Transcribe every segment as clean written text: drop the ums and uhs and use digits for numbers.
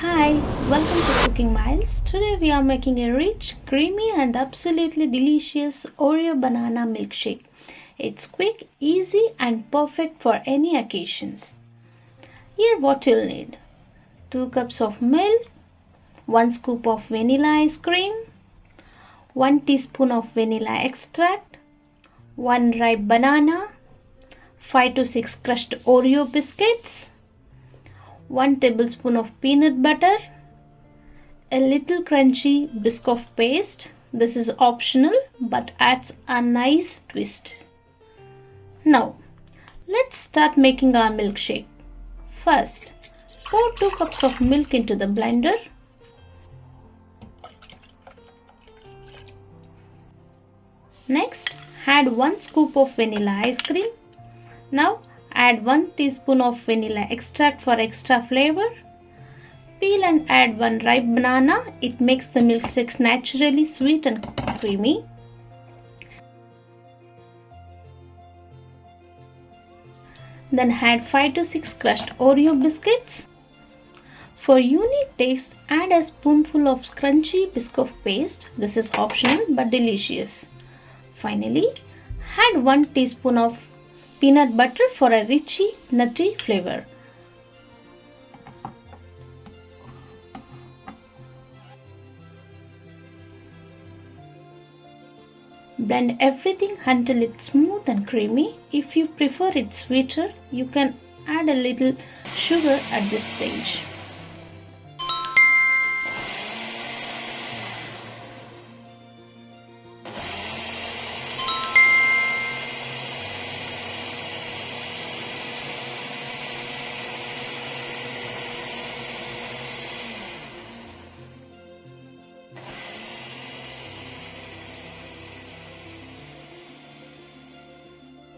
Hi, welcome to Cooking Miles. Today we are making a rich, creamy and absolutely delicious Oreo banana milkshake. It's quick, easy and perfect for any occasions. Here what you'll need: 2 cups of milk, 1 scoop of vanilla ice cream, 1 teaspoon of vanilla extract, 1 ripe banana, 5 to 6 crushed Oreo biscuits, 1 tablespoon of peanut butter, a little crunchy Biscoff paste. This is optional but adds a nice twist. Now, let's start making our milkshake. First, pour 2 cups of milk into the blender. Next, add 1 scoop of vanilla ice cream. Now, add 1 teaspoon of vanilla extract for extra flavor. Peel and add 1 ripe banana. It makes the milkshake naturally sweet and creamy. Then add 5 to 6 crushed Oreo biscuits. For unique taste, add a spoonful of crunchy Biscoff paste. This is optional but delicious. Finally, add 1 teaspoon of peanut butter for a richy, nutty flavor. Blend everything until it's smooth and creamy. If you prefer it sweeter, you can add a little sugar at this stage.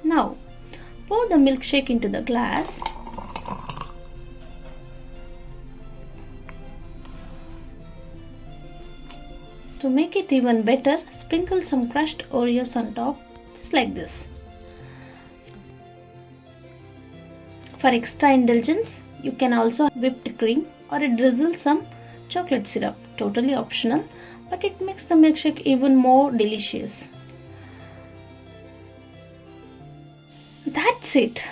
Now, pour the milkshake into the glass. To make it even better, sprinkle some crushed Oreos on top, just like this. For extra indulgence, you can also add whipped cream or drizzle some chocolate syrup. Totally optional, but it makes the milkshake even more delicious. That's it.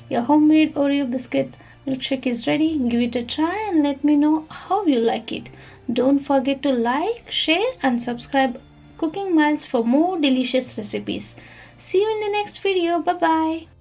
Your homemade Oreo biscuit milkshake is ready. Give it a try and let me know how you like it. Don't forget to like, share and subscribe Cooking Miles for more delicious recipes. See you in the next video. Bye bye.